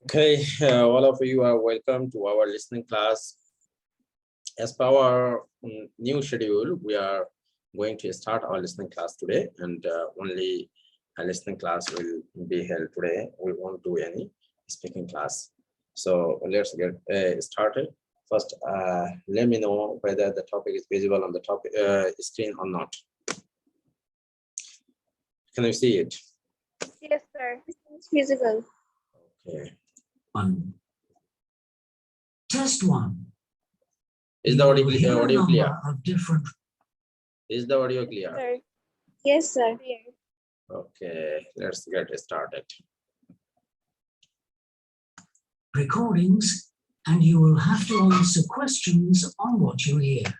Okay, all of you are welcome to our listening class. As per our new schedule, we are going to start our listening class today, and only a listening class will be held today. We won't do any speaking class. So let's get started. First, let me know whether the topic is visible on the topic screen or not. Can you see it? Yes, sir. It's visible. Okay. Test one. Is the audio You will hear a clear? number of different Is the audio clear? Sir. Yes, sir. Okay, let's get started. recordings, and you will have to answer questions on what you hear.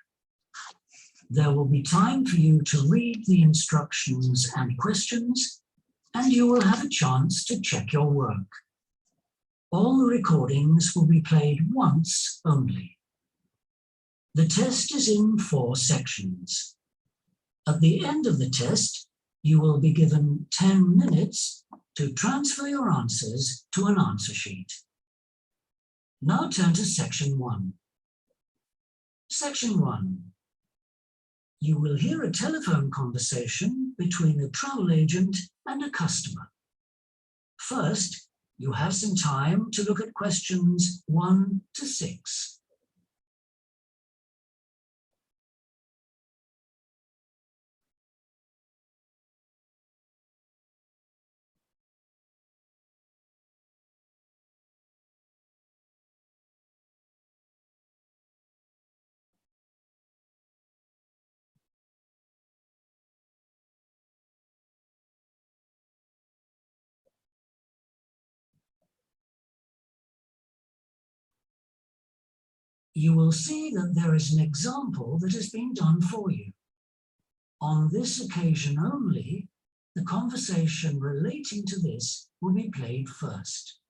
There will be time for you to read the instructions and questions, and you will have a chance to check your work. All the recordings will be played once only. The test is in 4 sections. At the end of the test, you will be given 10 minutes to transfer your answers to an answer sheet. Now turn to section 1. Section 1. You will hear a telephone conversation between a travel agent and a customer. First, you have some time to look at questions 1 to 6. You will see that there is an example that has been done for you. On this occasion only, the conversation relating to this will be played first.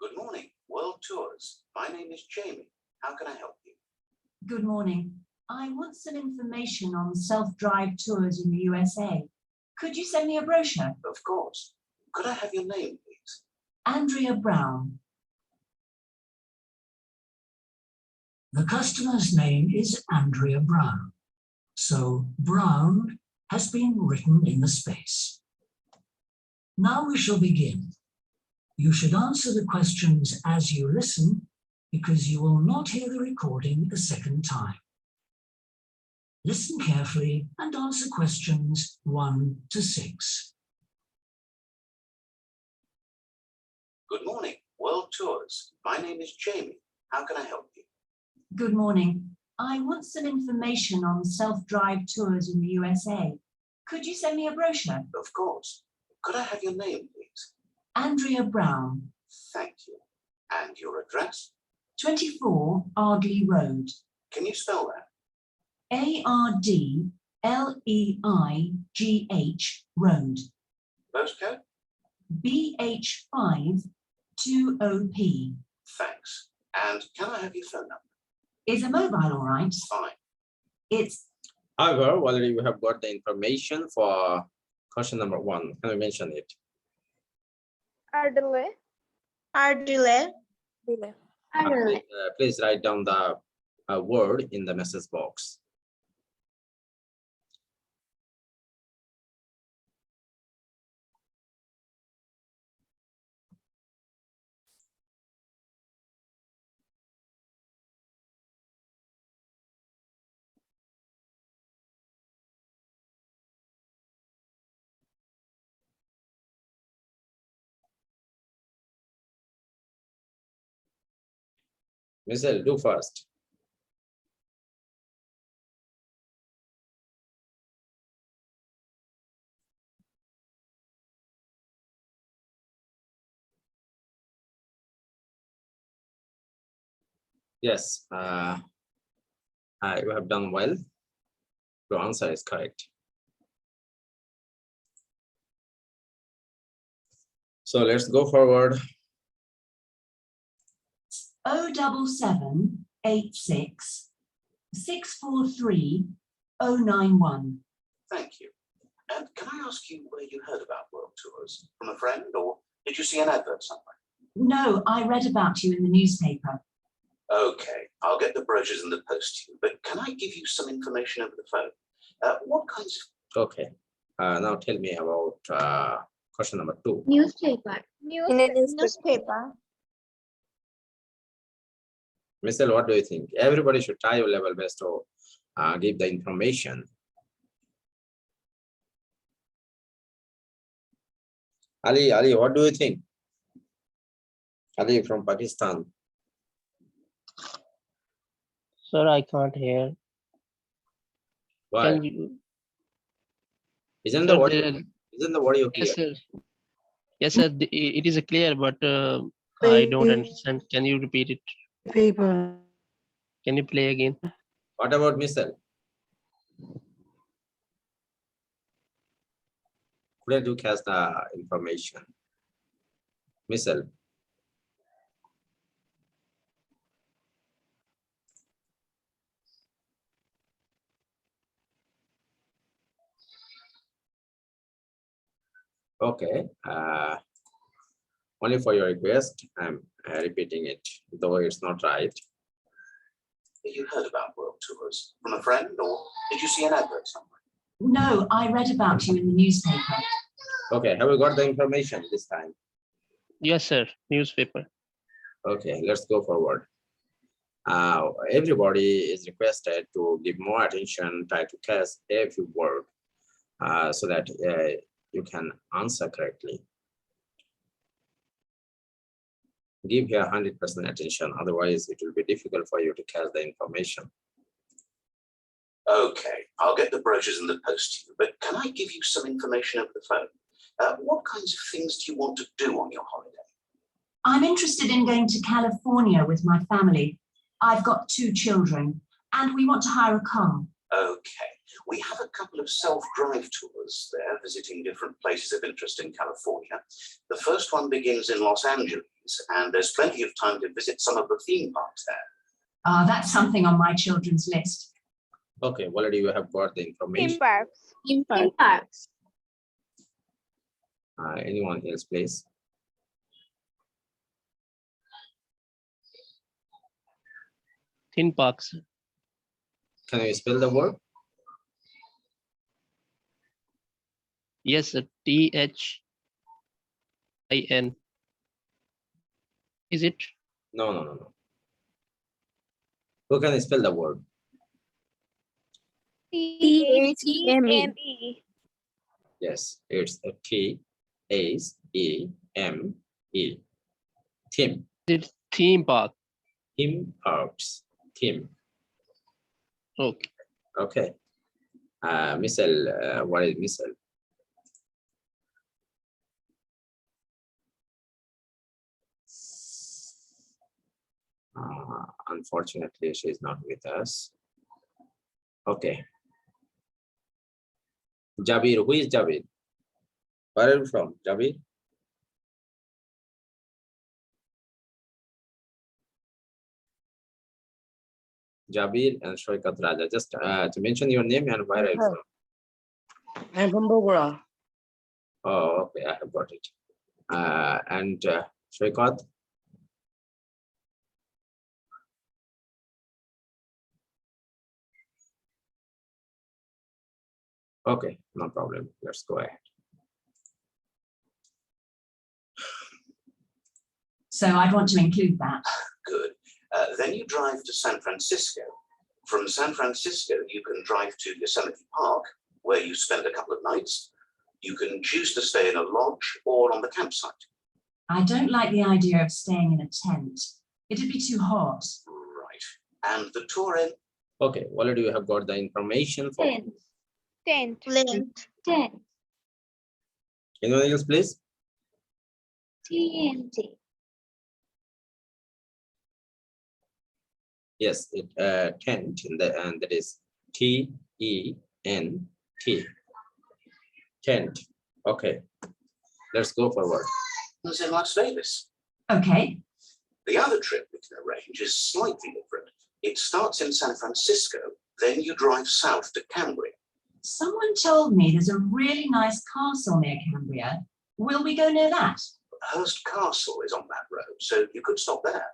Good morning, World Tours. My name is Jamie. How can I help you? Good morning. I want some information on self-drive tours in the USA. Could you send me a brochure? Of course. Could I have your name, please? Andrea Brown. The customer's name is Andrea Brown, so Brown has been written in the space. Now we shall begin. You should answer the questions as you listen, because you will not hear the recording a second time. Listen carefully and answer questions 1 to 6. Good morning, World Tours. My name is Jamie. How can I help you? Good morning. I want some information on self-drive tours in the USA. Could you send me a brochure? Of course. Could I have your name, please? Andrea Brown. Thank you. And your address? 24 Ardley Road. Can you spell that? ARDLEIGH Road. Postcode? BH5 2OP. Thanks. And can I have your phone number? Is a mobile all right? Fine. It's However, already we have got the information for question number 1. Can I mention it? Ardele. Please write down the word in the message box. Michelle, do first. Yes, you have done well. Your answer is correct. So let's go forward. 07786 643 091. Thank you. And can I ask you where you heard about World Tours? From a friend, or did you see an advert somewhere? No, I read about you in the newspaper. Okay, I'll get the brochures in the post to you, but can I give you some information over the phone? What kinds of... Okay. Now tell me about question number 2. Newspaper. In a newspaper. Michelle, what do you think? Everybody should try your level best to give the information. Ali, what do you think? Ali from Pakistan. Sir, I can't hear. Why? Can you? Isn't Sir, the audio clear? yes, sir. Yes, sir. It is clear, but I don't understand. Can you repeat it? Paper. Can you play again? What about Michelle? Couldn't you catch the information? Michelle. Okay. Only for your request, I'm repeating it, though it's not right. You heard about World Tours? From a friend, or did you see an advert somewhere? No, I read about you in the newspaper. Okay, have we got the information this time? Yes, sir. Newspaper. Okay, let's go forward. Everybody is requested to give more attention, try to catch every word so that you can answer correctly. Give here 100% attention, otherwise it will be difficult for you to catch the information. Okay, I'll get the brochures in the post to you, but can I give you some information over the phone? What kinds of things do you want to do on your holiday? I'm interested in going to California with my family. I've got 2 children and we want to hire a car. Okay, we have a couple of self-drive tours there, visiting different places of interest in California. The first one begins in Los Angeles, and there's plenty of time to visit some of the theme parks there. That's something on my children's list. Okay, already you have got the Theme information. parks. Theme parks. Anyone else, please? Theme parks. Can you spell the word? Yes, sir. THIN. Is it? No. Who can spell the word? THEME. Yes, it's a THEME. Theme. It's theme park. Theme parks. Theme. Okay. Okay. Michelle, what is Michelle? Unfortunately, she is not with us. Okay. Jabir, who is Jabir? Where are you from, Jabir? Jabir and Shoikat Raja. Just to mention your name and where are you from? I'm from Bogora. Oh, okay, I have got it. And Shoikat? Okay, no problem. Let's go ahead. So I'd want to include that. Good. Then you drive to San Francisco. From San Francisco, you can drive to Yosemite Park, where you spend a couple of nights. You can choose to stay in a lodge or on the campsite. I don't like the idea of staying in a tent. It'd be too hot. Right. And the tour end. Okay, already you have got the information for Tent. Tent. anyone else, please? TNT. Yes, it tent in the and that is TENT. Tent. Okay, let's go forward. It's in Las Vegas. Okay. The other trip we can arrange is slightly different. It starts in San Francisco, then you drive south to Cambria. Someone told me there's a really nice castle near Cambria. Will we go near that? Hurst Castle is on that road, so you could stop there.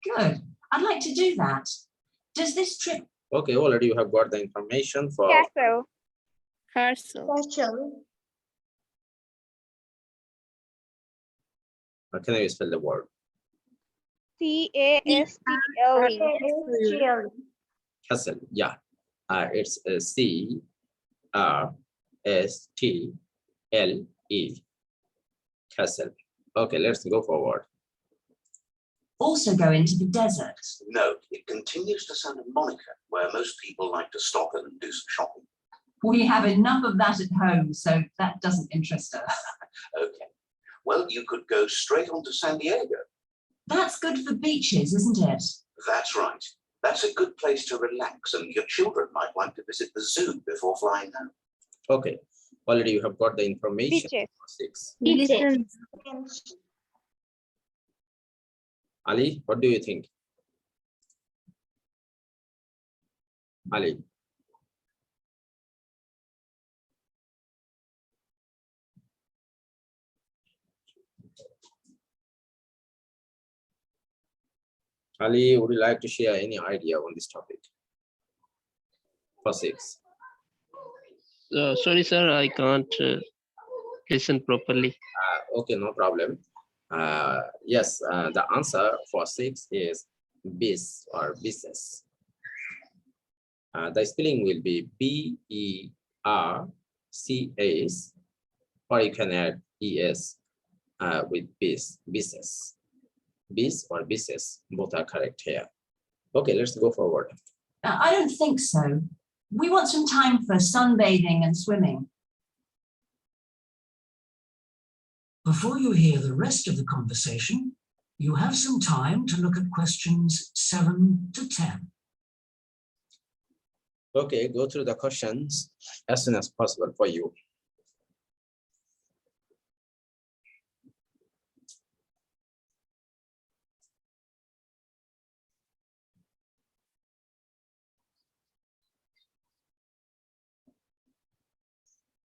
Good. I'd like to do that. Does this trip Okay, already you have got the information for Castle. Castle. Castle. can you spell the word? Castle. Castle. Yeah, it's CRSTLE. Castle. Okay, let's go forward. also go into the desert? No, it continues to sound a moniker where most people like to stop and do some shopping. We have enough of that at home, so that doesn't interest us. Okay. Well, you could go straight on to San Diego. That's good for beaches, isn't it? That's right. That's a good place to relax, and your children might like to visit the zoo before flying home. Okay, already you have got the information. Beaches. For 6. Listen. Ali, what do you think? Ali. Ali, would you like to share any idea on this topic? For 6. Sorry, sir, I can't listen properly. Okay, no problem. Yes, the answer for 6 is bis or business. The spelling will be BERCS, or you can add ES with bis, business. Bis or business, both are correct here. Okay, let's go forward. I don't think so. We want some time for sunbathing and swimming. Before you hear the rest of the conversation, you have some time to look at questions 7 to 10. Okay, go through the questions as soon as possible for you.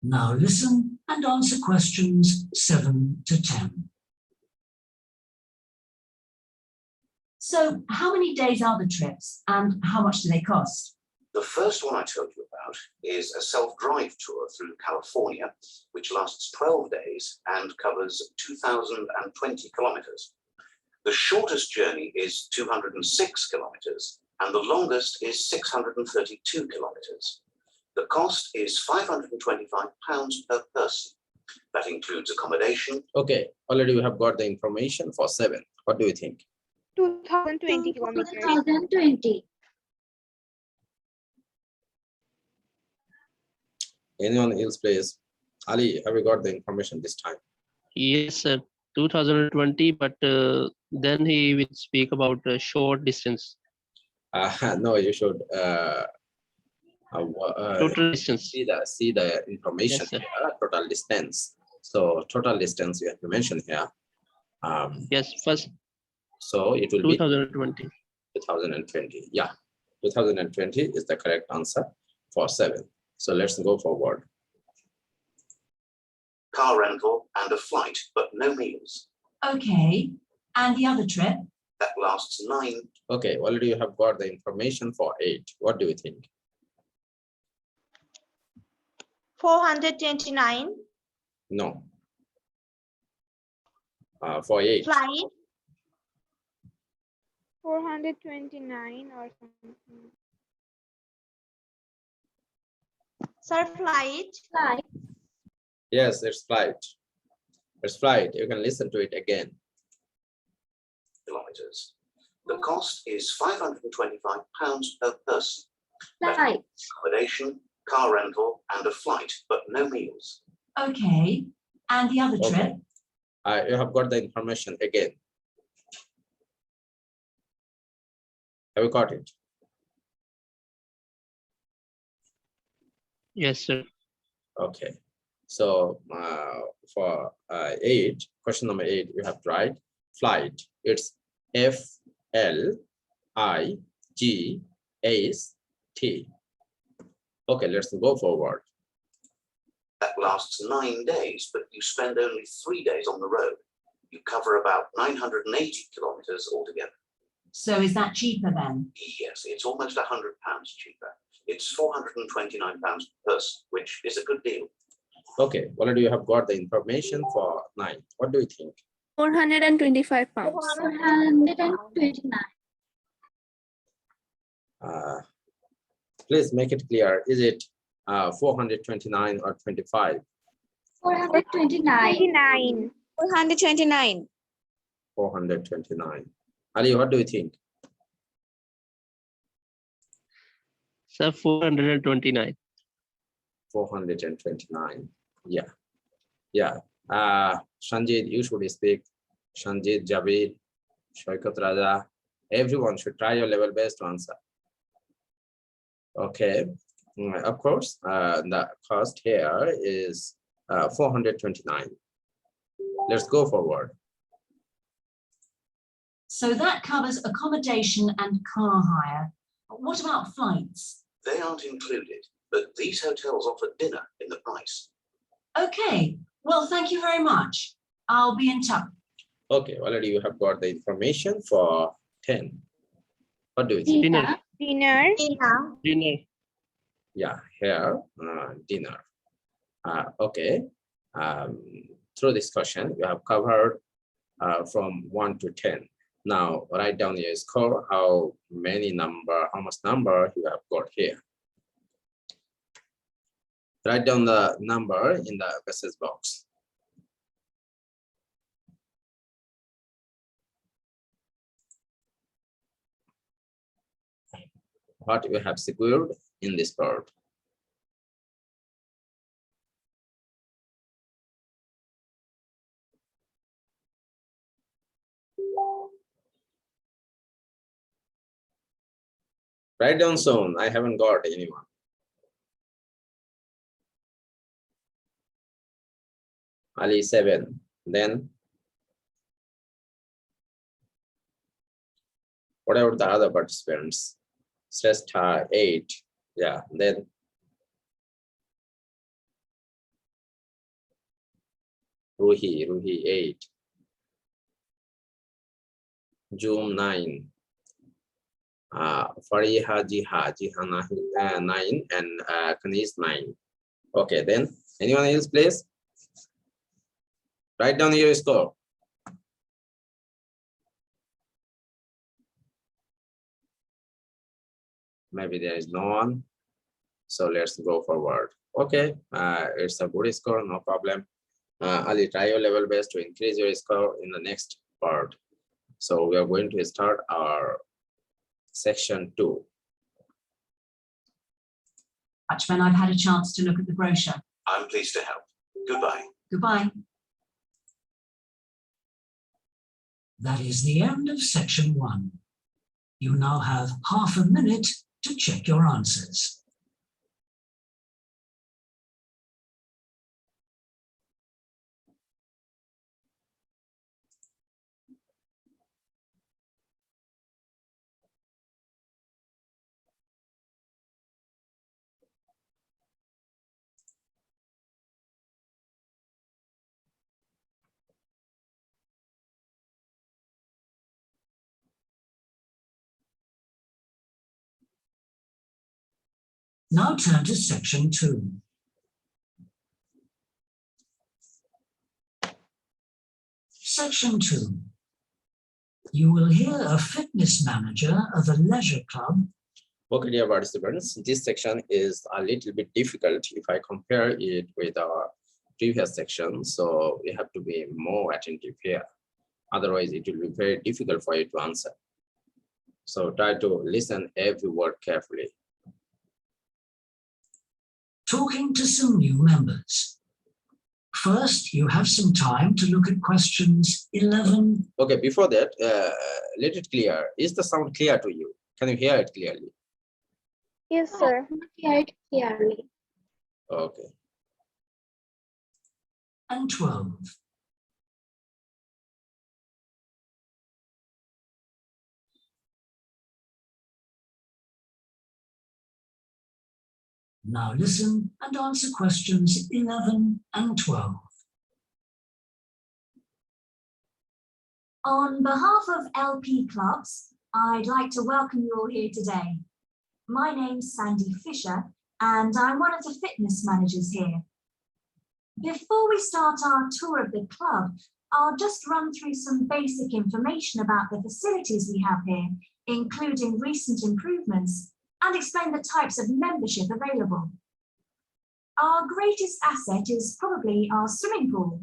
Now listen and answer questions 7 to 10. So how many days are the trips and how much do they cost? The first one I told you about is a self-drive tour through California, which lasts 12 days and covers 2,020 kilometers. The shortest journey is 206 kilometers, and the longest is 632 kilometers. The cost is £525 per person. That includes accommodation. Okay, already we have got the information for 7. What do you think? 2020 kilometers. 2020. Anyone else, please? Ali, have you got the information this time? Yes, sir, 2020, but then he will speak about Uh, short distance, no, you should total distance. see the information Yes, sir. here, total distance. So total distance you have to mention here. Yes, first So it will be 2020. 2020. Yeah, 2020 is the correct answer for 7. So let's go forward. Car rental and a flight, but no meals. Okay, and the other trip? That lasts 9. Okay, already you have got the information for 8. What do you think? 429. No. For 8. Flight. 429 or something. Sir, flight. Flight. Yes, it's flight. It's flight. You can listen to it again. Kilometers. The cost is £525 per person. Flight. Accommodation, car rental, and a flight, but no meals. Okay, and the other trip? Okay. You have got the information again. Have you got it? Yes, sir. Okay. So for 8, question number 8, you have tried flight. It's FLIGHT. Okay, let's go forward. That lasts 9 days, but you spend only 3 days on the road. You cover about 980 kilometers altogether. So is that cheaper then? Yes, it's almost £100 cheaper. It's £429 per person, which is a good deal. Okay, already you have got the information for 9. What do you think? 425 pounds. 429. Please make it clear. Is it 429 or 25? 429. 29. 429. 429. Ali, what do you think? Sir, 429. 429. Yeah. Yeah. Sanjit, you should speak. Sanjit, Javed, Shoikat Raja. Everyone should try your level best to answer. Okay. Of course, the cost here is 429. Let's go forward. So that covers accommodation and car hire. What about flights? They aren't included, but these hotels offer dinner in the price. Okay, well, thank you very much. I'll be in touch. Okay, already you have got the information for 10. What do you think? Dinner. Dinner. Dinner. Yeah, here, dinner. Okay. Through this question, you have covered from 1 to 10. Now, write down your score, how much number you have got here. Write down the number in the message box. What you have secured in this part. Write down soon. I haven't got anyone. Ali 7. Then what about the other participants? Srestha 8. Yeah. Then Ruhi 8. Joom 9. Fariha Jiha 9 and Kanis 9. Okay, then anyone else, please? Write down your score. Maybe there is no one. So let's go forward. Okay, it's a good score, no problem. Ali, try your level best to increase your score in the next part. So we are going to start our section 2. Much when I've had a chance to look at the brochure. I'm pleased to help. Goodbye. Goodbye. That is the end of section 1. You now have half a minute to check your answers. Now turn to section 2. Section 2. You will hear a fitness manager of a leisure club. Okay, dear participants, this section is a little bit difficult if I compare it with our previous section. So we have to be more attentive here. Otherwise, it will be very difficult for you to answer. So try to listen every word carefully. Talking to some new members. First, you have some time to look at questions 11. Okay, before that, let it clear. Is the sound clear to you? Can you hear it clearly? Yes, sir. Hear it clearly. Okay. And 12. Now listen and answer questions 11 and 12. On behalf of LP Clubs, I'd like to welcome you all here today. My name's Sandy Fisher, and I'm one of the fitness managers here. Before we start our tour of the club, I'll just run through some basic information about the facilities we have here, including recent improvements, and explain the types of membership available. Our greatest asset is probably our swimming pool,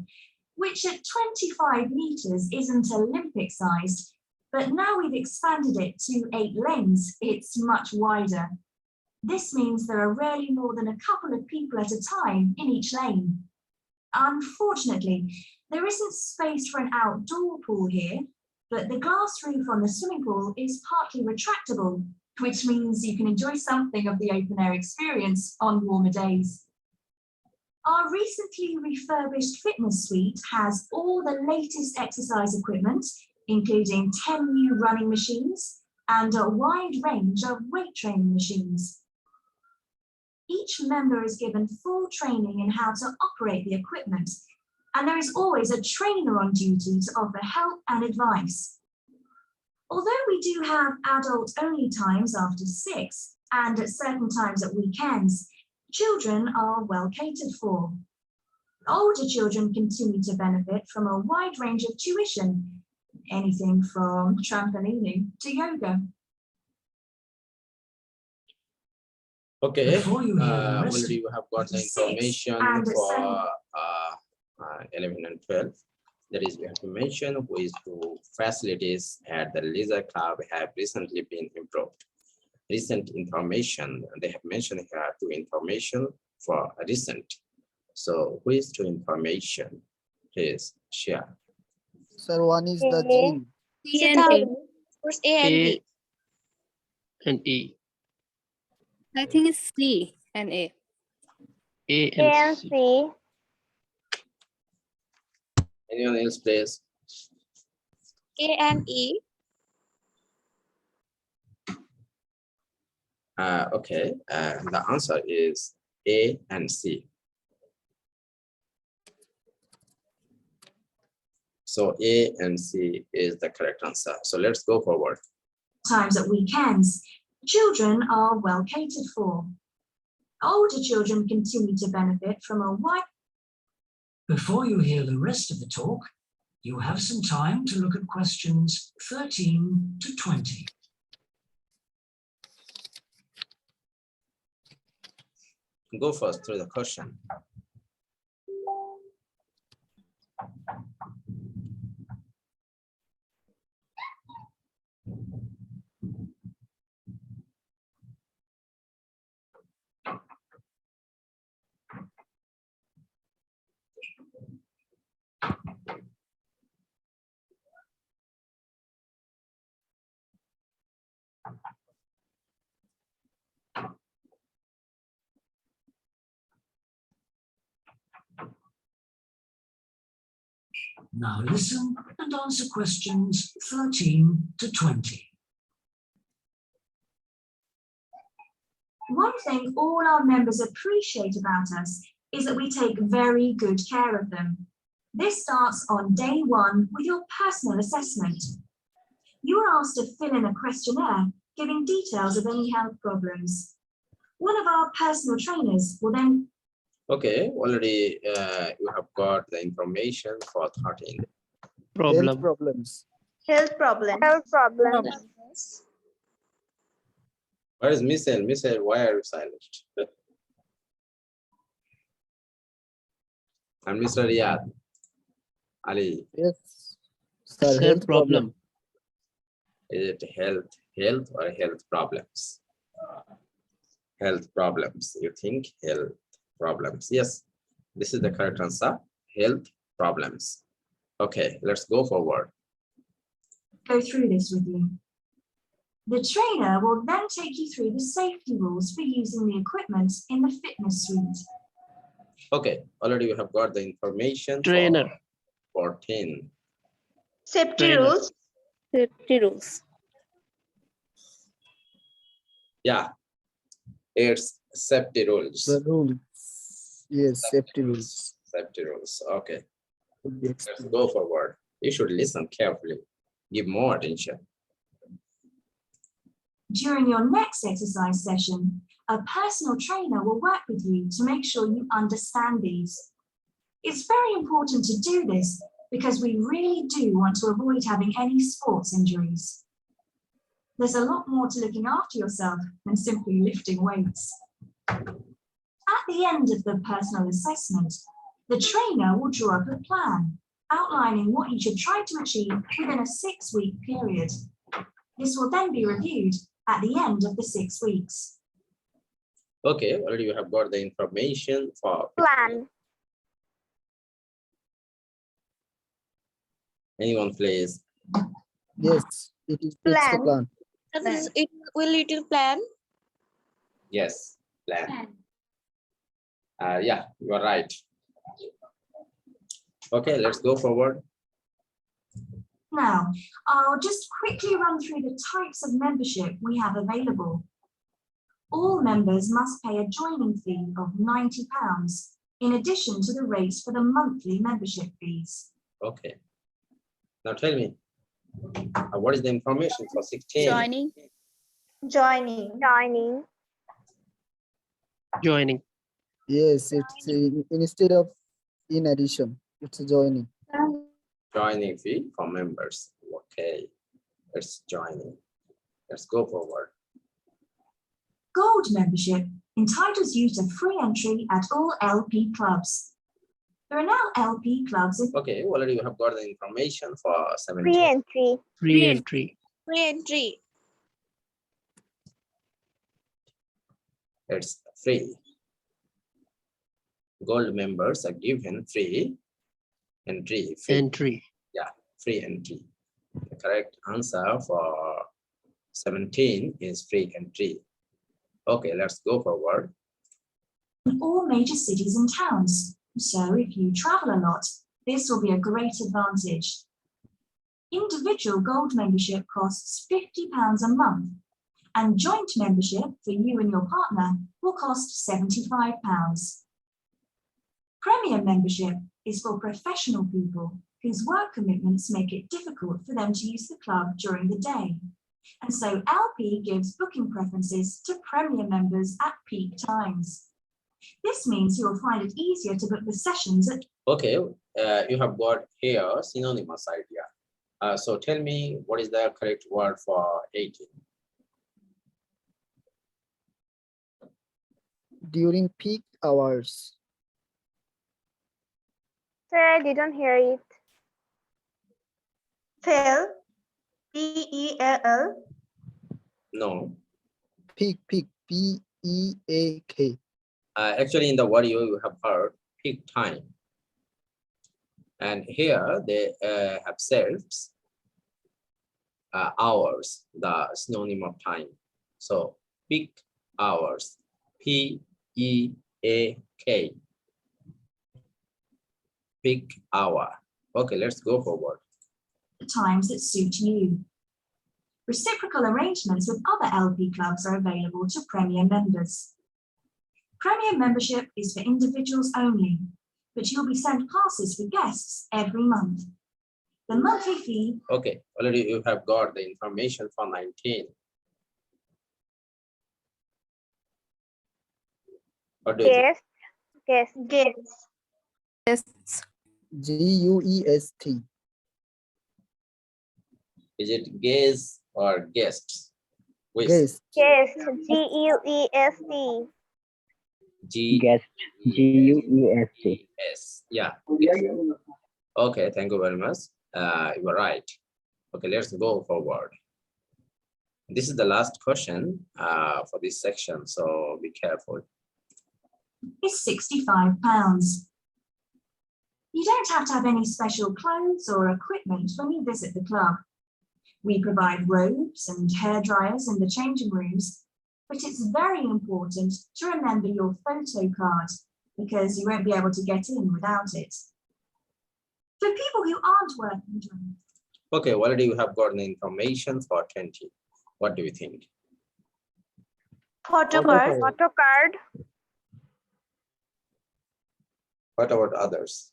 which at 25 meters isn't Olympic sized, but now we've expanded it to 8 lanes, it's much wider. This means there are rarely more than a couple of people at a time in each lane. Unfortunately, there isn't space for an outdoor pool here, but the glass roof on the swimming pool is partly retractable, which means you can enjoy something of the open air experience on warmer days. Our recently refurbished fitness suite has all the latest exercise equipment, including 10 new running machines and a wide range of weight training machines. Each member is given full training in how to operate the equipment, and there is always a trainer on duty to offer help and advice. Although we do have adult-only times after 6 and at certain times at weekends, children are well catered for. Older children continue to benefit from a wide range of tuition, anything from trampolining to yoga. Okay, Before you hear the rest already you have got the 6 information and for 11 and 12. That is, we have to mention which two facilities at the leisure club have recently been improved. Recent information, they have mentioned here two information for recent. So which two information, please share? Sir, one is the A. gym. C and A. First A and A B. and E. I think it's C and A. A and C. C. Anyone else, please? A and E. Okay, the answer is A and C. So A and C is the correct answer. So let's go forward. Times at weekends, children are well catered for. Older children continue to benefit from a wide. Before you hear the rest of the talk, you have some time to look at questions 13 to 20. Go first through the question. Now listen and answer questions 13 to 20. One thing all our members appreciate about us is that we take very good care of them. This starts on day 1 with your personal assessment. You are asked to fill in a questionnaire giving details of any health problems. One of our personal trainers will then. Okay, already you have got the information for 13. Problem. Health problems. Health problem. Health problem. Where is Michelle? Michelle, why are you silent? And Mr. Riyad, Ali, Yes. Sir, Sir, health problem. is it health or health problems? Health problems. You think health problems? Yes, this is the correct answer. Health problems. Okay, let's go forward. Go through this with you. The trainer will then take you through the safety rules for using the equipment in the fitness suite. Okay, already you have got the information. Trainer. For 14. Safety Trainer. rules. Safety rules. Yeah, it's Safety rules. The rules. Yes, safety rules. Safety rules. Okay. Could be Let's explained. go forward. You should listen carefully. Give more attention. During your next exercise session, a personal trainer will work with you to make sure you understand these. It's very important to do this because we really do want to avoid having any sports injuries. There's a lot more to looking after yourself than simply lifting weights. At the end of the personal assessment, the trainer will draw up a plan outlining what you should try to achieve within a 6-week period. This will then be reviewed at the end of the 6 weeks. Okay, already you have got the information for Plan. anyone, please. Yes, it's a Plan. plan. Will it plan? Yes, plan. Yeah, you are right. Okay, let's go forward. Now, I'll just quickly run through the types of membership we have available. All members must pay a joining fee of £90 in addition to the rates for the monthly membership fees. Okay. Now tell me, what is the information for 16? Joining. Yes, it's instead of in addition, it's a joining. Joining fee for members. Okay, it's joining. Let's go forward. Gold membership entitles you to free entry at all LP clubs. There are now LP clubs in Okay, already you have got the information for 17. entry. Free entry. Free entry. It's free. Gold members are given free entry. Entry. Free entry. The correct answer for 17 is free entry. Okay, let's go forward. all major cities and towns. So if you travel a lot, this will be a great advantage. Individual gold membership costs £50 a month, and joint membership for you and your partner will cost £75. Premium membership is for professional people whose work commitments make it difficult for them to use the club during the day. And so LP gives booking preferences to Premier members at peak times. This means you'll find it easier to book the sessions at Okay, you have got here synonymous idea. So tell me what is the correct word for 18? During peak hours. Sir, I didn't hear it. Pell. P-E-L-L. No. Peak, P-E-A-K. Actually, in the audio you have heard peak time. And here they have said hours, the synonym of time. So peak hours, P-E-A-K. Peak hour. Okay, let's go forward. times that suit you. Reciprocal arrangements with other LP clubs are available to Premier members. Premier membership is for individuals only, but you'll be sent passes for guests every month. The monthly fee Okay, already you have got the information for 19. What do you think? Guests. G-U-E-S-T. Is it guests or guests? Which? Guest. G-U-E-S-T. G Guest. G-U-E-S-T. S. Yeah. Yes. Okay, thank you very much. You are right. Okay, let's go forward. This is the last question for this section, so be careful. is £65. You don't have to have any special clothes or equipment when you visit the club. We provide robes and hair dryers in the changing rooms, but it's very important to remember your photo card because you won't be able to get in without it. For people who aren't working during Okay, already you have gotten the information for 20. What do you think? Photo Photo card. card. Photo card. What about others?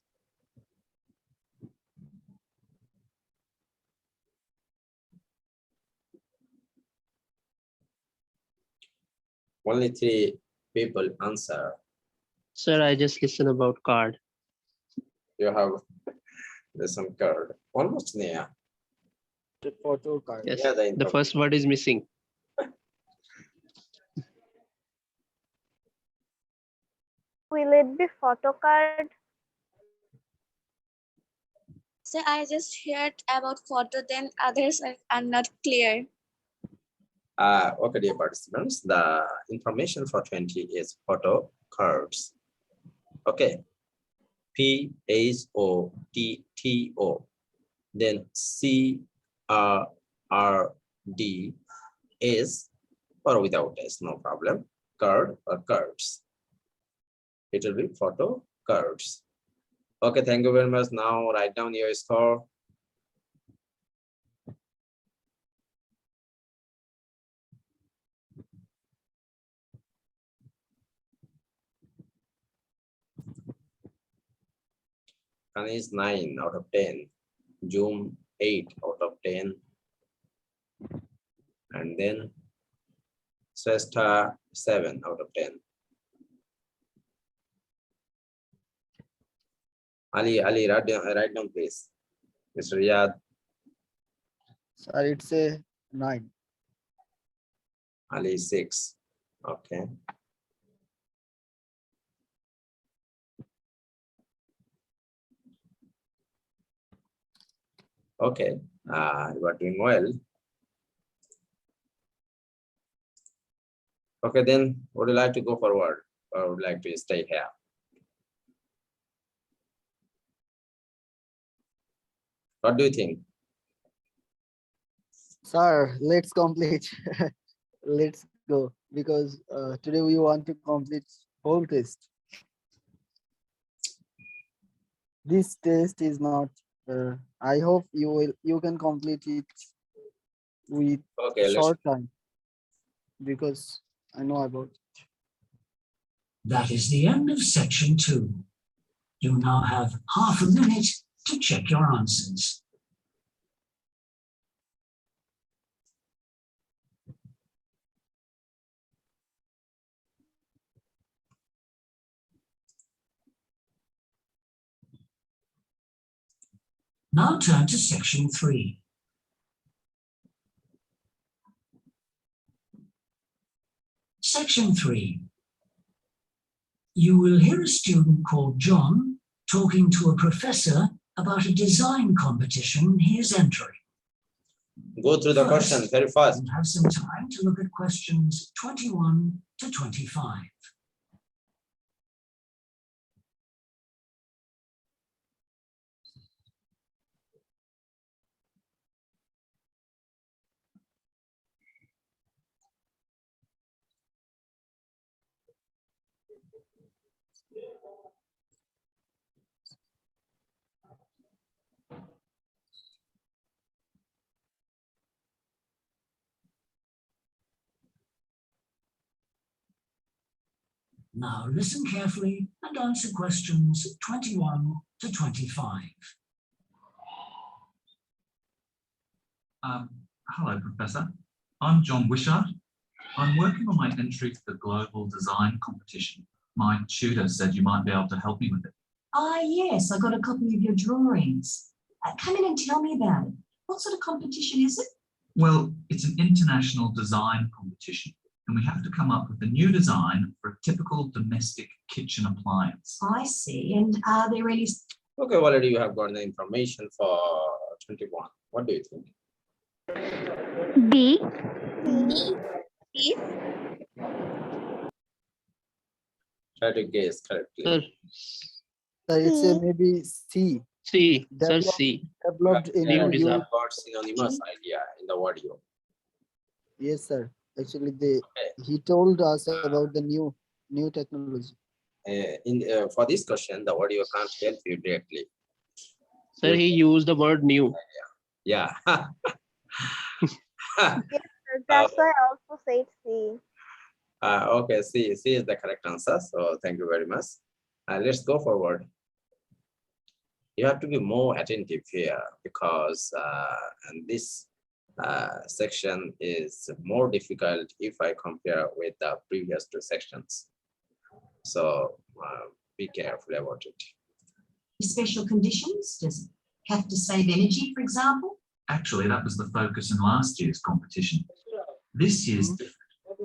Only 3 people answer. Sir, I just listen about card. You have some card. Almost near. The photo card. Yes, Yeah, the first word is missing. Will it be photo card? So I just heard about photo, then others are not clear. Okay, dear participants, the information for 20 is photo cards. Okay. PHOTTO. Then CRRD is or without S, no problem. Card or cards. It will be photo cards. Okay, thank you very much. Now write down your score. Kanish 9 out of 10. Zoom 8 out of 10. And then Srestha 7 out of 10. Ali, write down please. Mr. Riyad, Sir, it's a 9. Ali 6. Okay. Okay, you are doing well. Okay, then would you like to go forward or would you like to stay here? What do you think? Sir, let's complete. Let's go because today we want to complete whole test. This test is not. I hope you can complete it with Okay, let's short time because I know about it. That is the end of section 2. You now have half a minute to check your answers. Now turn to section 3. Section 3. You will hear a student called John talking to a professor about a design competition he is entering. go through the First, question very fast. And have some time to look at questions 21 to 25. Now listen carefully and answer questions 21 to 25. Hello, Professor. I'm John Wishart. I'm working on my entry to the Global Design Competition. My tutor said you might be able to help me with it. Yes, I got a copy of your drawings. Come in and tell me about it. What sort of competition is it? Well, it's an international design competition, and we have to come up with a new design for a typical domestic kitchen appliance. I see. And are there any... Okay, already you have got the information for 21. What do you think? B. B. Try to guess correctly. Sir, Sir, it's a maybe C. C. Sir, Developed- C. Developed in New a You design. have got synonymous idea in the audio. Yes, sir. Actually, he told us about the new technology. For this question, the audio can't help you directly. Sir, he used the word new. Yeah. Yes, sir, that's why I also said C. Okay, C is the correct answer. So thank you very much. Let's go forward. You have to be more attentive here because and this section is more difficult if I compare with the previous two sections. So be careful about it. Special conditions? Does it have to save energy, for example? Actually, that was the focus in last year's competition. This year's different.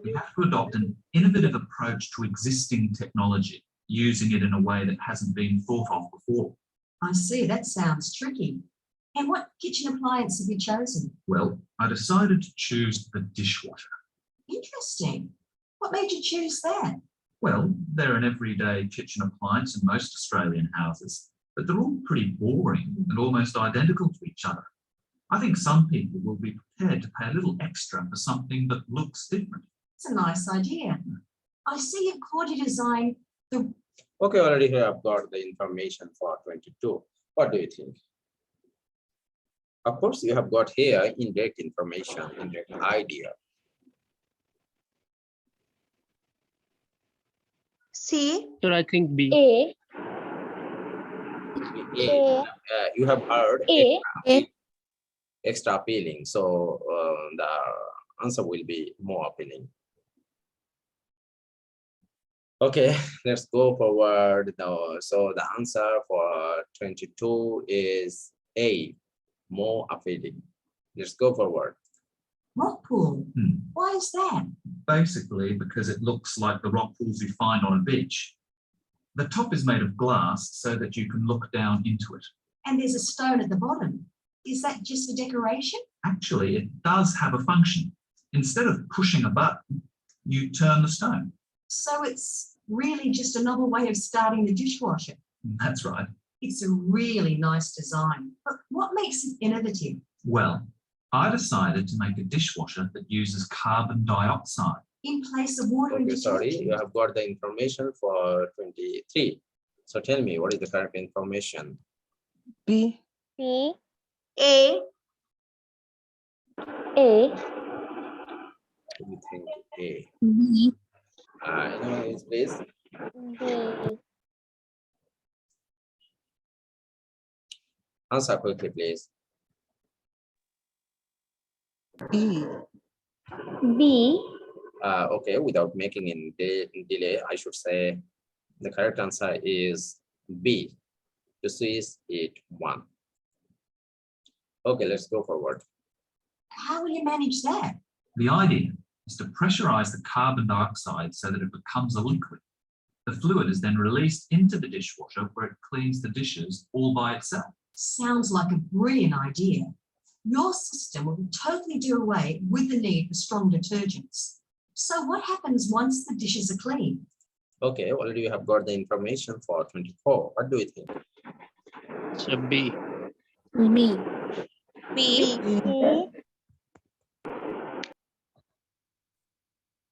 We have to adopt an innovative approach to existing technology, using it in a way that hasn't been thought of before. I see, that sounds tricky. And what kitchen appliance have you chosen? Well, I decided to choose the dishwasher. Interesting. What made you choose that? Well, they're an everyday kitchen appliance in most Australian houses, but they're all pretty boring and almost identical to each other. I think some people will be prepared to pay a little extra for something that looks different. It's a nice idea. I see you've called your design the... Okay, already here I've got the information for 22. What do you think? Of course, you have got here indirect information, indirect idea. C. Sir, I think B. A. You have heard extra appealing, so the answer will be more appealing. Okay, let's go forward now. So the answer for 22 is A, more appealing. Let's go forward. rock pool. Why is that? Basically, because it looks like the rock pools you find on a beach. The top is made of glass so that you can look down into it. And there's a stone at the bottom. Is that just for decoration? Actually, it does have a function. Instead of pushing a button, you turn the stone. So it's really just another way of starting the dishwasher. That's right. It's a really nice design. But what makes it innovative? Well, I decided to make a dishwasher that uses carbon dioxide. In place of water and Okay, sorry, detergent? you have got the information for 23. So tell me, what is the correct information? B. C. A. A. What do you think? A. B. Anyone else, please? B. Answer quickly, please. B. B. Okay, without making any delay, I should say the correct answer is B. This is it 1. Okay, let's go forward. How will you manage that? The idea is to pressurize the carbon dioxide so that it becomes a liquid. The fluid is then released into the dishwasher where it cleans the dishes all by itself. Sounds like a brilliant idea. Your system will totally do away with the need for strong detergents. So what happens once the dishes are clean? Okay, already you have got the information for 24. What do you think? So B. B. B. B.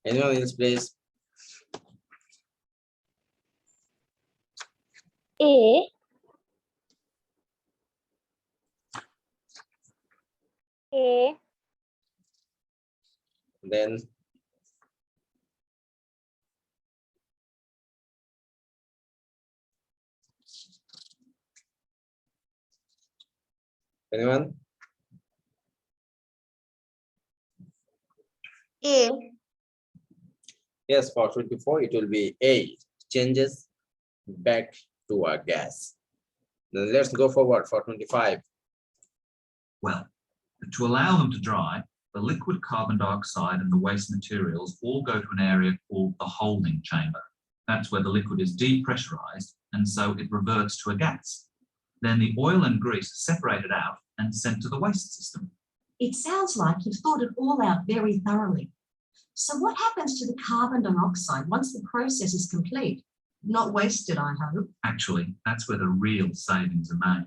Anyone else, please? A. A. Then anyone? A. Yes, for 24, it will be A, changes back to a gas. Then let's go forward for 25. Well, to allow them to dry, the liquid carbon dioxide and the waste materials all go to an area called the holding chamber. That's where the liquid is depressurized, and so it reverts to a gas. Then the oil and grease are separated out and sent to the waste system. It sounds like you've thought it all out very thoroughly. So what happens to the carbon dioxide once the process is complete? Not wasted, I hope. Actually, that's where the real savings are made.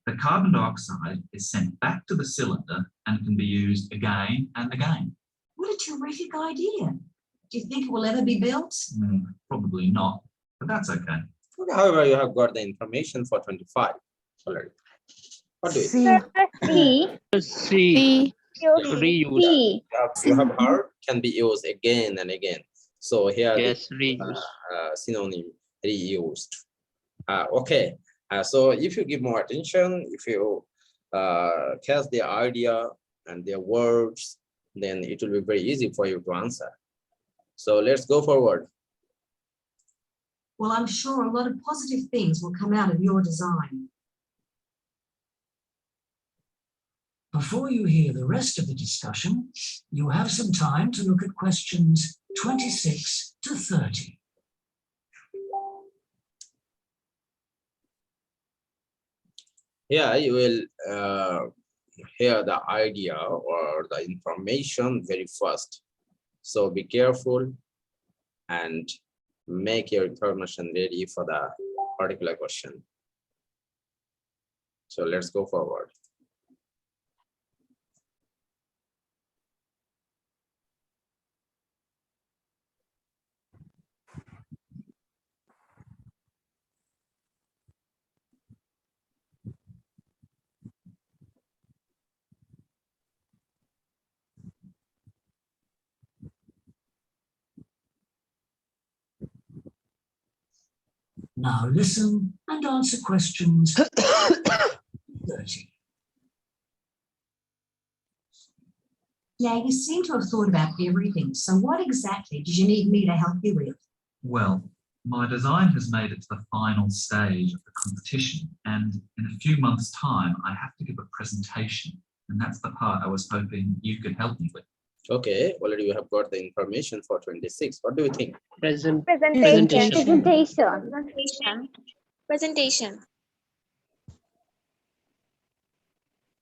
The carbon dioxide is sent back to the cylinder and can be used again and again. What a terrific idea. Do you think it will ever be built? Probably not, but that's okay. Okay, however, you have got the information for 25 already. What do you think? C. C. Reuse. C. You have heard can be used again and again. So here the Yes, reuse. synonym reused. Okay, so if you give more attention, if you catch the idea and their words, then it will be very easy for you to answer. So let's go forward. Well, I'm sure a lot of positive things will come out of your design. Before you hear the rest of the discussion, you have some time to look at questions 26 to 30. Here you will hear the idea or the information very first. So be careful and make your information ready for the particular question. So let's go forward. Now listen and answer questions 30. Yeah, you seem to have thought about everything. So what exactly did you need me to help you with? Well, my design has made it to the final stage of the competition, and in a few months' time, I have to give a presentation, and that's the part I was hoping you could help me with. Okay, already you have got the information for 26. What do you think? Presentation. Presentation.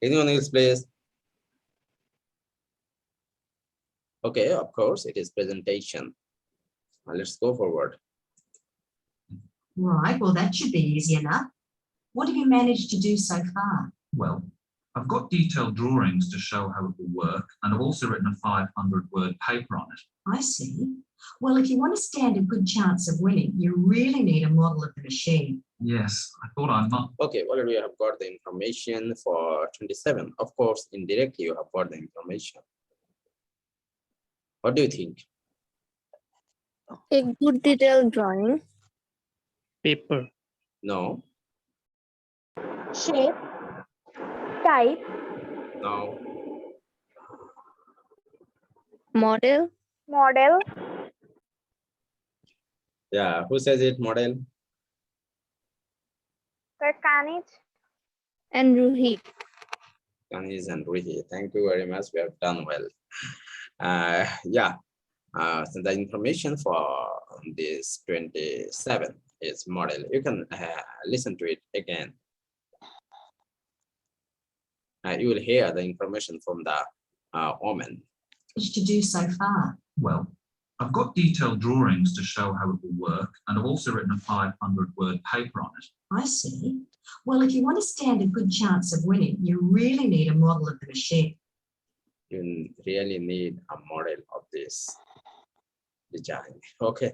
Anyone else, please? Okay, of course, it is presentation. Now let's go forward. Right, well, that should be easy enough. What have you managed to do so far? Well, I've got detailed drawings to show how it will work, and I've also written a 500-word paper on it. I see. Well, if you want to stand a good chance of winning, you really need a model of the machine. Yes, I thought I might. Okay, already you have got the information for 27. Of course, indirectly you have got the information. What do you think? A good detailed drawing. Paper. No, Shape. Type. no, Model. Model. yeah, who says it? Model? Kanij. And Ruhi. Kanis and Ruhi. Thank you very much. We have done well. So the information for this 27 is model. You can listen to it again. You will hear the information from the woman. Managed to do so far? Well, I've got detailed drawings to show how it will work, and I've also written a 500-word paper on it. I see. Well, if you want to stand a good chance of winning, you really need a model of the machine. You really need a model of this design. Okay.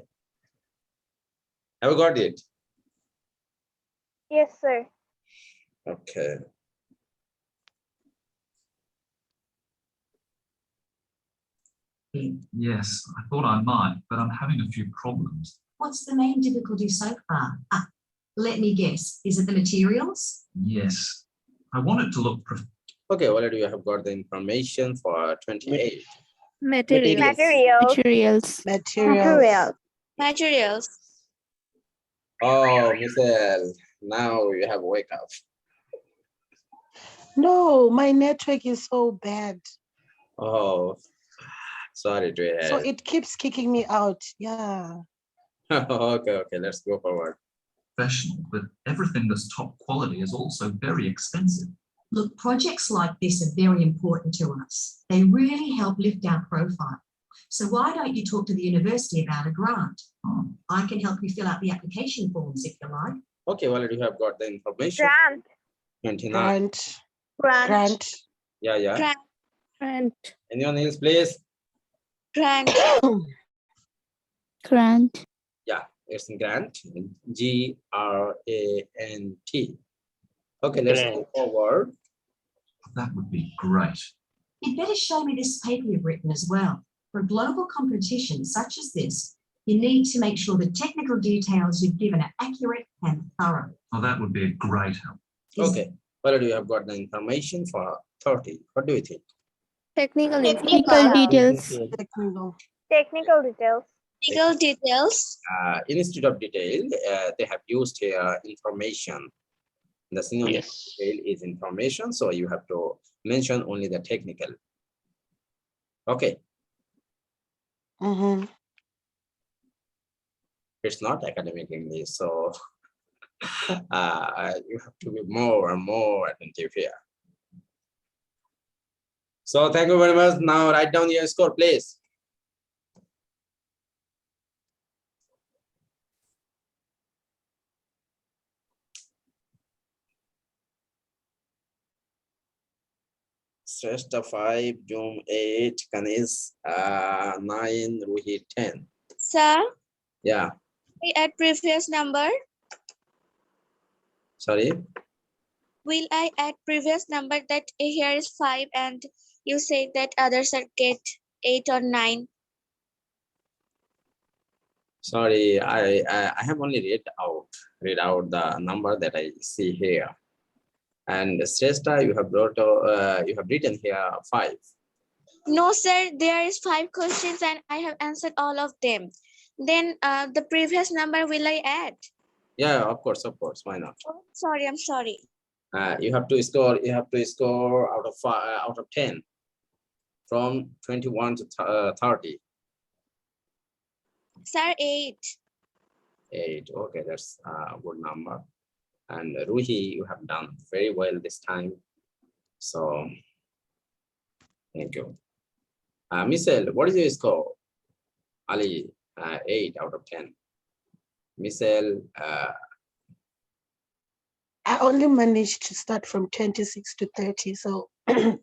Have you got it? Yes, sir. Okay. Yes, I thought I might, but I'm having a few problems. What's the main difficulty so far? Let me guess. Is it the materials? Yes, I want it to look Okay, already you have got the information for 28. Materials. Materials. Oh, Michelle, now you have wake up. No, my network is so bad. Oh, sorry to hear. So it keeps kicking me out. Yeah. Okay, let's go forward. professional, but everything that's top quality is also very expensive. Look, projects like this are very important to us. They really help lift our profile. So why don't you talk to the university about a grant? I can help you fill out the application forms if you like. Okay, well, you have got the information. Grant. 29. Grant. Yeah. Grant. Anyone else, please? Grant. Grant. Yeah, it's grant. Grant. Okay, let's go forward. That would be great. You'd better show me this paper you've written as well. For a global competition such as this, you need to make sure the technical details you've given are accurate and thorough. Oh, that would be a great help. Okay, already you have got the information for 30. What do you think? Technical Technical details. Technical. Technical details. Technical details. Instead of detail, they have used here information. The synonym of Yes. detail is information, so you have to mention only the technical. Okay, Mm-hmm. it's not academic English, so you have to be more and more attentive here. So thank you very much. Now write down your score, please. Shrestha 5, Jum 8, Kanis 9, Ruhi 10. Sir, Yeah, we add previous number. sorry. Will I add previous number that here is 5 and you say that others are get 8 or 9? Sorry, I have only read out the number that I see here. And Shrestha, you have written here 5. No, sir, there is 5 questions and I have answered all of them. Then the previous number will I add? Yeah, of course, why not? Oh, sorry, I'm sorry. You have to score out of 5, out of 10 from 21 to 30. Sir, 8. 8. Okay, that's a good number. And Ruhi, you have done very well this time. So thank you. Michelle, what is your score? Ali, 8 out of 10. Michelle, I only managed to start from 26 to 30. So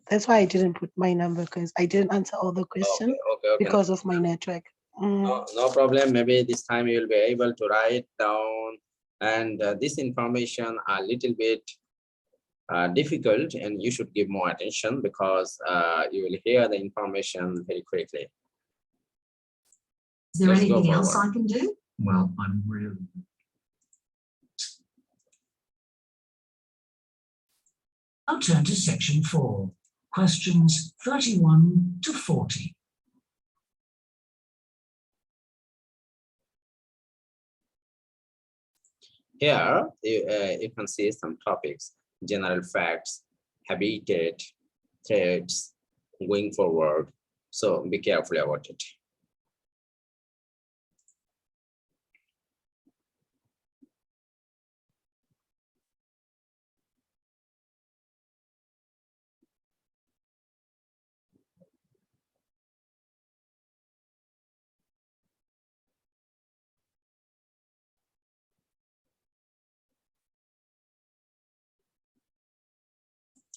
that's why I didn't put my number, because I didn't answer all the questions okay. because of my network. No problem. Maybe this time you will be able to write down, and this information a little bit difficult, and you should give more attention because you will hear the information very quickly. Is there Let's go anything else forward. I can do? Well, I'm really. Now turn to section 4, questions 31 to 40. Here, you can see some topics: general facts, habitat, threats, going forward. So be careful about it.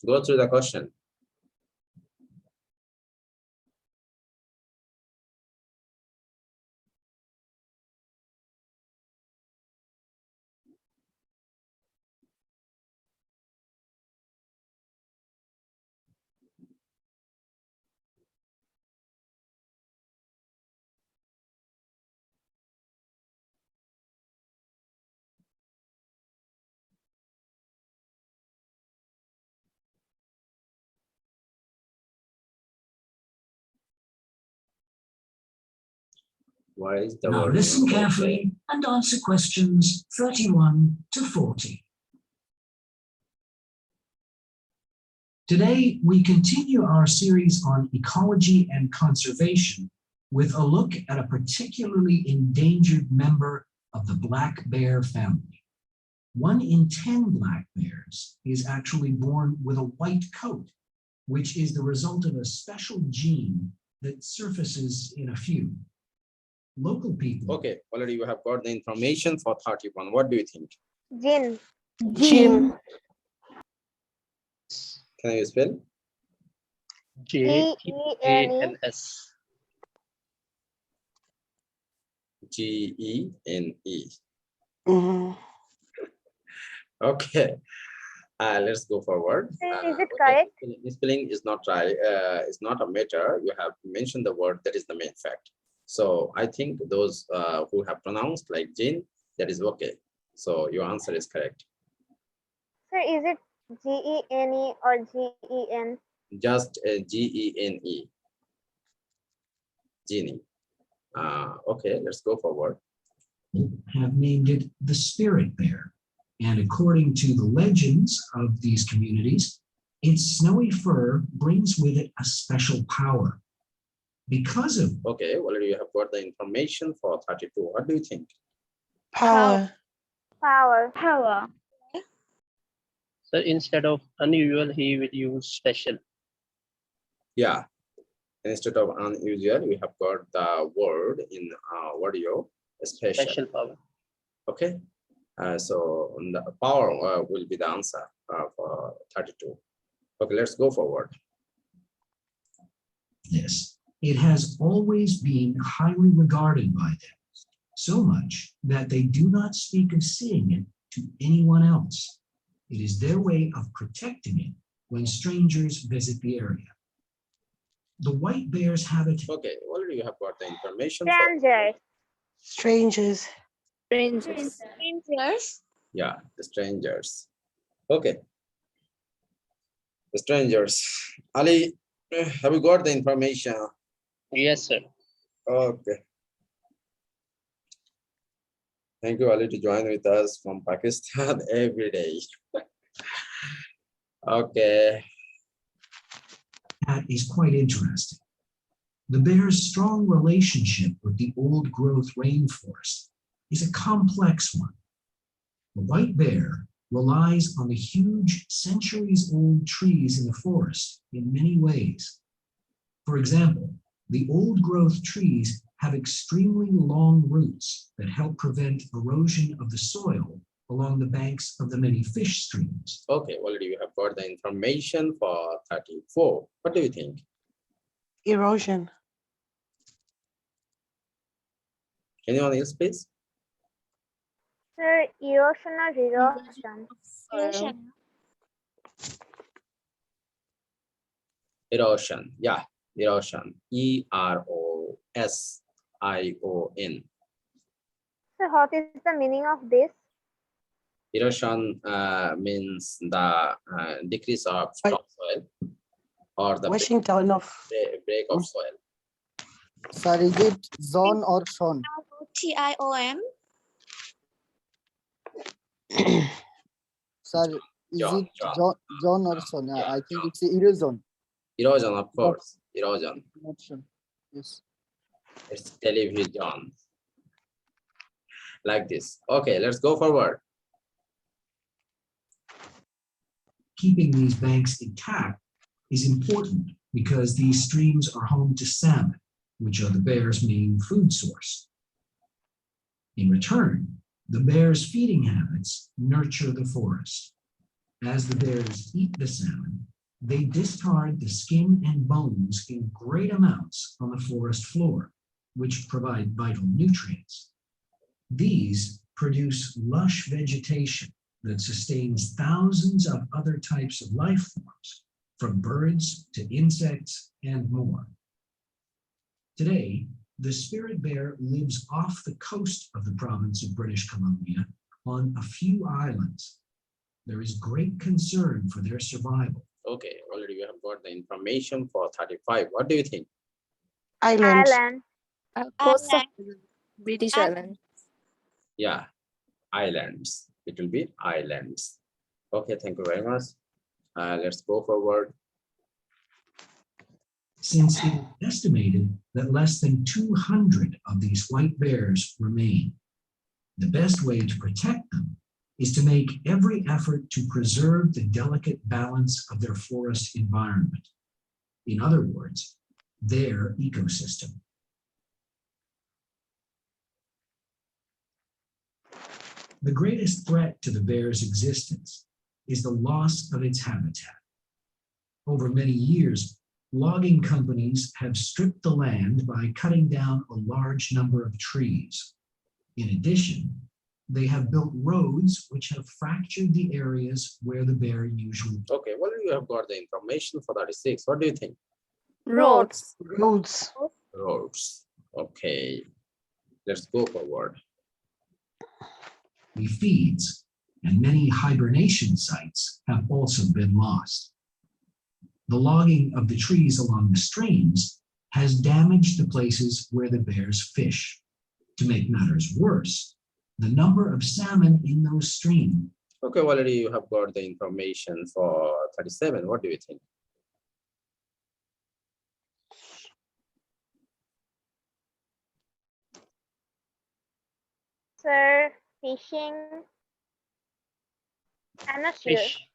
Go through the question. Why is the Now word listen okay? carefully and answer questions 31 to 40. Today, we continue our series on ecology and conservation with a look at a particularly endangered member of the black bear family. 1 in 10 black bears is actually born with a white coat, which is the result of a special gene that surfaces in a few. Local people. Okay, already you have got the information for 31. What do you think? Gin. Jim. Can you spell? G-E-A-N-S. Gene. Mm-hmm. Okay. Let's go forward. Sir, is it Okay, correct? spelling is not right. It's not a matter. You have mentioned the word, that is the main fact. So I think those who have pronounced like Jin, that is okay. So your answer is correct. Sir, is it Gene or Gen? Just Gene. Genie. Okay, let's go forward. Have named it the spirit bear. And according to the legends of these communities, its snowy fur brings with it a special power. Because of Okay, already you have got the information for 32. What do you think? Power. Power. Power. So instead of unusual, he will use special. Yeah. Instead of unusual, we have got the word in audio, special. Special power. Okay. So the power will be the answer for 32. Okay, let's go forward. this, it has always been highly regarded by them, so much that they do not speak of seeing it to anyone else. It is their way of protecting it when strangers visit the area. The white bear's habitat. Okay, already you have got the information. Stranger. Strangers. Strangers. Yeah, the strangers. Okay. The strangers. Ali, have you got the information? Yes, sir. Okay. Thank you, Ali, to join with us from Pakistan every day. Okay. That is quite interesting. The bear's strong relationship with the old growth rainforest is a complex one. The white bear relies on the huge centuries-old trees in the forest in many ways. For example, the old growth trees have extremely long roots that help prevent erosion of the soil along the banks of the many fish streams. Okay, already you have got the information for 34. What do you think? Erosion. Anyone else, please? Sir, erosion or erosion? Erosion. Yeah, erosion. EROSION. Sir, what is the meaning of this? Erosion means the decrease of topsoil or the Washington of break of soil. Sir, is it zone or son? TIOM. Sir, is John, it zone or son? I think it's erosion. Erosion, of course. Erosion. Not sure. Yes. It's television. Like this. Okay, let's go forward. Keeping these banks intact is important because these streams are home to salmon, which are the bear's main food source. In return, the bear's feeding habits nurture the forest. As the bears eat the salmon, they discard the skin and bones in great amounts on the forest floor, which provide vital nutrients. These produce lush vegetation that sustains thousands of other types of life forms, from birds to insects and more. Today, the spirit bear lives off the coast of the province of British Columbia on a few islands. There is great concern for their survival. Okay, already we have got the information for 35. What do you think? Island. Island. Coast of British Island. Yeah, islands. It will be islands. Okay, thank you very much. Let's go forward. Since it is estimated that less than 200 of these white bears remain, the best way to protect them is to make every effort to preserve the delicate balance of their forest environment. In other words, their ecosystem. The greatest threat to the bear's existence is the loss of its habitat. Over many years, logging companies have stripped the land by cutting down a large number of trees. In addition, They have built roads which have fractured the areas where the bear usually. Okay, well, you have got the information for 36. What do you think? Roads. Roads. Roads. Okay, let's go forward. He feeds, and many hibernation sites have also been lost. The logging of the trees along the streams has damaged the places where the bears fish. To make matters worse, the number of salmon in those streams. Okay, already you have got the information for 37. What do you think? Sir, fishing. I'm not sure. Fish.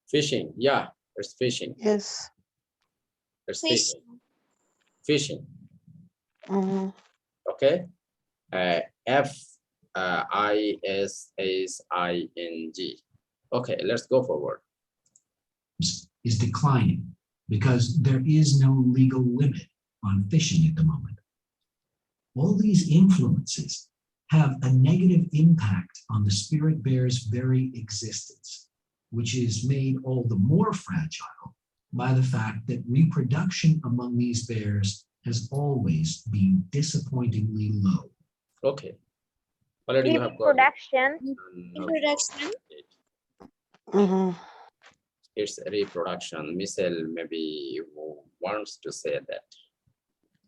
Fishing. Yeah, it's fishing. Yes. It's Fish. fishing. Fishing. Mhm. Okay. FISHING. Okay, let's go forward. Is declining because there is no legal limit on fishing at the moment. All these influences have a negative impact on the spirit bear's very existence, which is made all the more fragile by the fact that reproduction among these bears has always been disappointingly low. Okay. Already you have got Reproduction. Reproduction. Mhm. It's reproduction. Michelle maybe wants to say that.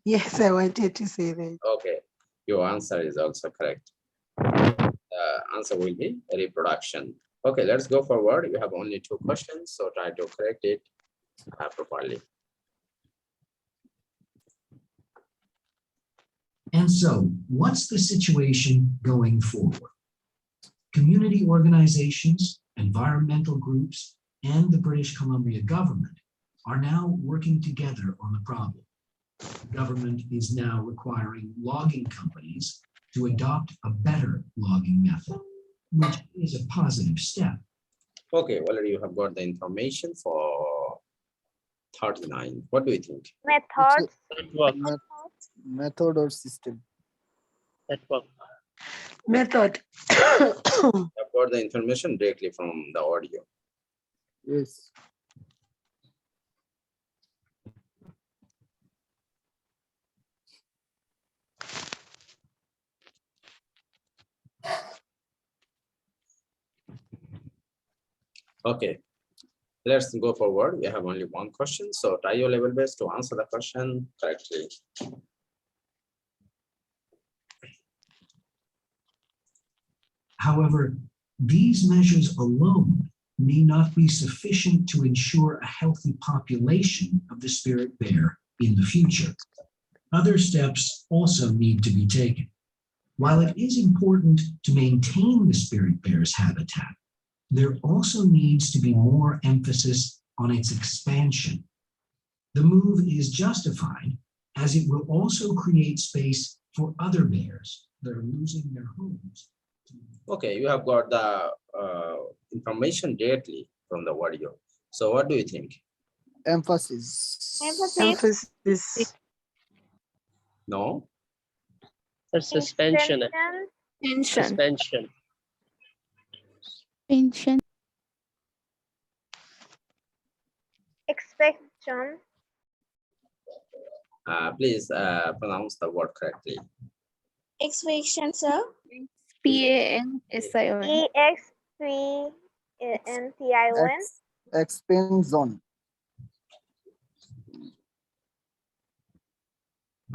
Yes, I wanted to say that. Okay, your answer is also correct. Answer will be reproduction. Okay, let's go forward. You have only 2 questions, so try to correct it properly. And so, what's the situation going forward? Community organizations, environmental groups, and the British Columbia government are now working together on the problem. The government is now requiring logging companies to adopt a better logging method, which is a positive step. Okay, already you have got the information for 39. What do you think? Methods. Network. Method or system? Network. Method. You have got the information directly from the audio. Yes. Okay, let's go forward. We have only 1 question, so try your level best to answer the question correctly. However, these measures alone may not be sufficient to ensure a healthy population of the spirit bear in the future. Other steps also need to be taken. While it is important to maintain the spirit bear's habitat, there also needs to be more emphasis on its expansion. The move is justified as it will also create space for other bears that are losing their homes. Okay, you have got the information directly from the audio. So what do you think? Emphasis. Emphasis. Emphasis. No? Suspension. Extension. Suspension. Expansion. Expansion. Please pronounce the word correctly. Expansion, sir. Expansion. Expansion. Expand zone.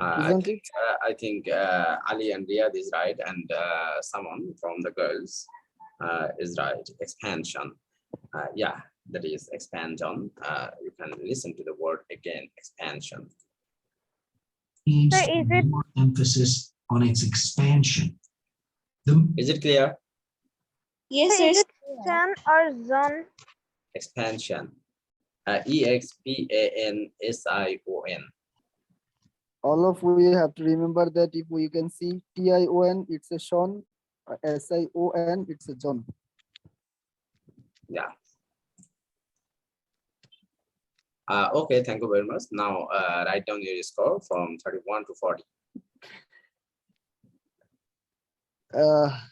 Isn't it? I think Ali and Riyadh is right, and someone from the girls is right. Expansion. Yeah, that is expansion. You can listen to the word again, expansion. Needs So is it- more emphasis on its expansion. Is it clear? Yes, So is sir. it zone or zone? Expansion. EXPANSION. All of we have to remember that if we can see TION, it's a Sean, SION, it's a John. Yeah. Okay, thank you very much. Now write down your score from 31 to 40.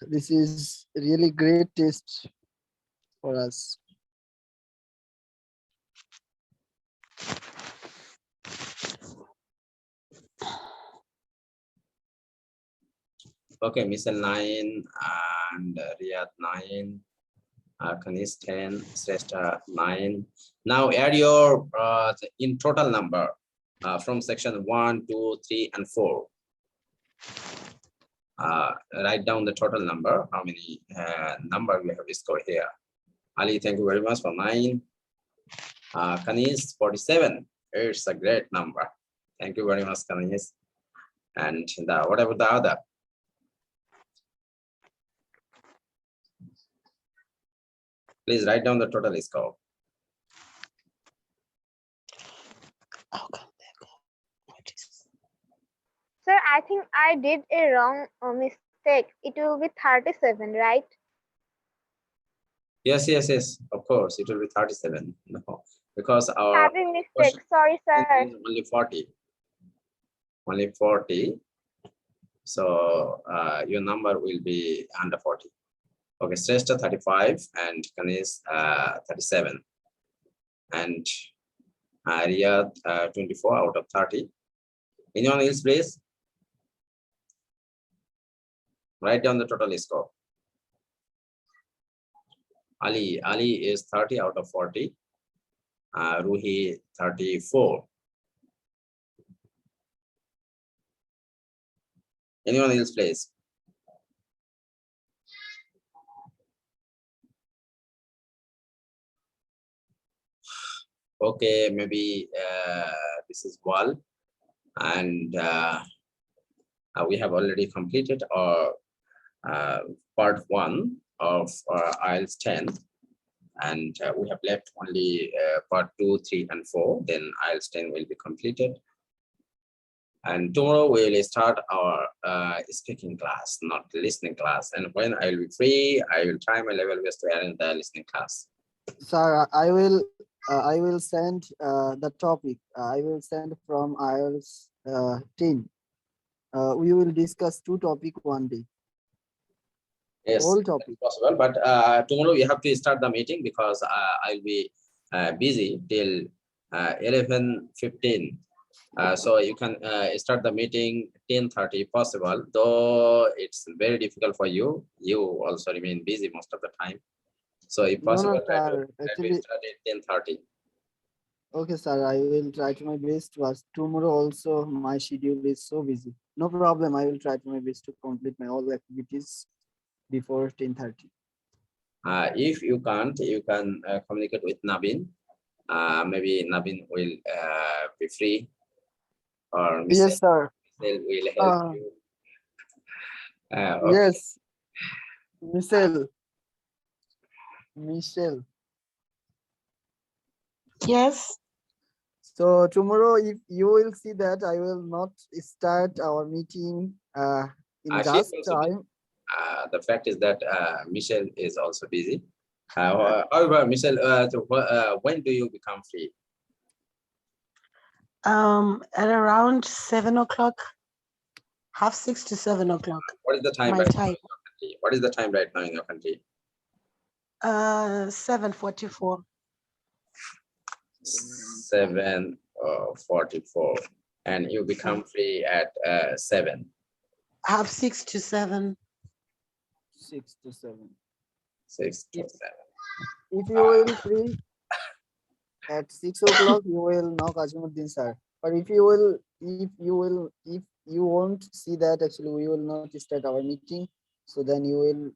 This is really great test for us. Okay, Missile 9 and Riyadh 9, Kanis 10, Srestha 9. Now add your in total number from section 1, 2, 3, and 4. Write down the total number, how many number we have scored here. Ali, thank you very much for 9. Kanis 47. It's a great number. Thank you very much, Kanis. And what about the other? Please write down the total score. Sir, I think I did a wrong mistake. It will be 37, right? Yes, of course, it will be 37. No, because our Happy mistake. Sorry, sir. is only 40. Only 40. So your number will be under 40. Okay, Srestha 35 and Kanis 37. And Riyadh 24 out of 30. Anyone else, please? Write down the total score. Ali is 30 out of 40. Ruhi 34. Anyone else, please? Okay, maybe this is Wal, and we have already completed our part 1 of IELTS 10, and we have left only part 2, 3, and 4. Then IELTS 10 will be completed. And tomorrow we will start our speaking class, not listening class. And when I will be free, I will try my level best to arrange the listening class. Sir, I will send the topic. I will send from IELTS 10. We will discuss 2 topics one day. Yes, Whole topic. possible. But tomorrow we have to start the meeting because I'll be busy till 11:15. So you can start the meeting 10:30 possible, though it's very difficult for you. You also remain busy most of the time. So if possible, No, try to sir. Actually, start at 10:30. okay, sir. I will try to my best. But tomorrow also my schedule is so busy. No problem. I will try to my best to complete my all activities before 10:30. If you can't, you can communicate with Nabin. Maybe Nabin will be free, or Mr. Yes, sir. will help you. Okay. Yes, Michelle. Yes. So tomorrow, if you will see that I will not start our meeting in She's just also busy. time. The fact is that Michelle is also busy. However, Michelle, when do you become free? At around 7 o'clock, 5:30 to 7 o'clock. What is the time My right now time. in your country? What is the time right now in your country? 7:44. 7:44, and you become free at 7. 6:30 to 7. 6 to 7. 6 to 7. If you will free at 6 o'clock, you will knock Azimuddin sir. But if you won't see that, actually we will not start our meeting. So then you will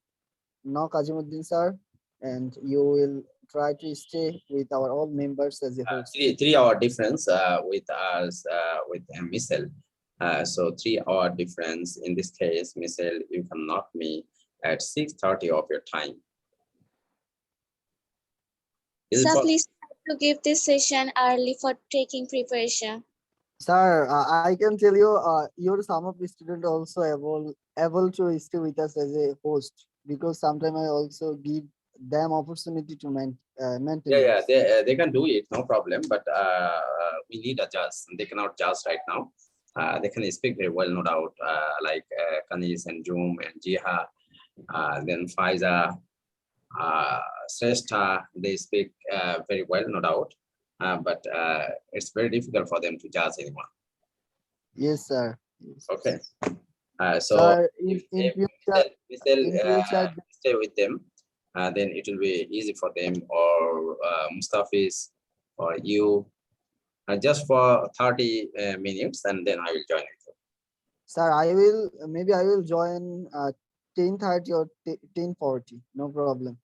knock Azimuddin sir, and you will try to stay with our all members as a host. 3 hour difference with us with Michelle. So 3 hour difference. In this case, Michelle, you can knock me at 6:30 of your time. Is it So possible? please try to give this session early for taking preparation. Sir, I can tell you, your some of the student also able to stay with us as a host, because sometimes I also give them opportunity to maintain. Yeah, this. they can do it, no problem. But we need a judge. They cannot judge right now. They can speak very well, no doubt. Like Kanis and Joom and Jiha, then Faiza, Srestha, they speak very well, no doubt. But it's very difficult for them to judge anyone. Yes, sir. Yes. Okay. So Sir, if in we future, stay with them, then it will be easy for them, or Mustafiz or you, just for 30 minutes, and then I will join you. sir, maybe I will join 10:30 or 10:40. No problem.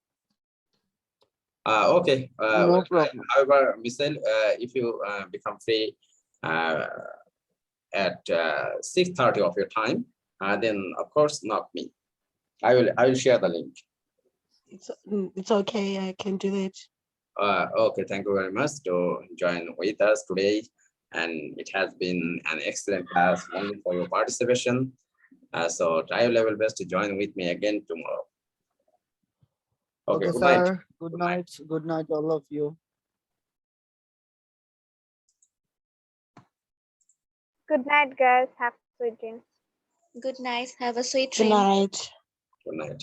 Okay. No problem. However, Michelle, if you become free at 6:30 of your time, then of course not me. I will share the link. It's okay. I can do it. Okay, thank you very much to join with us today, and it has been an excellent class only for your participation. So try your level best to join with me again tomorrow. Okay, Okay, good night. sir. Good night. Good night, all of you. Good night, guys. Have sweet dreams. Good night. Have a sweet Good dream. night. Good night.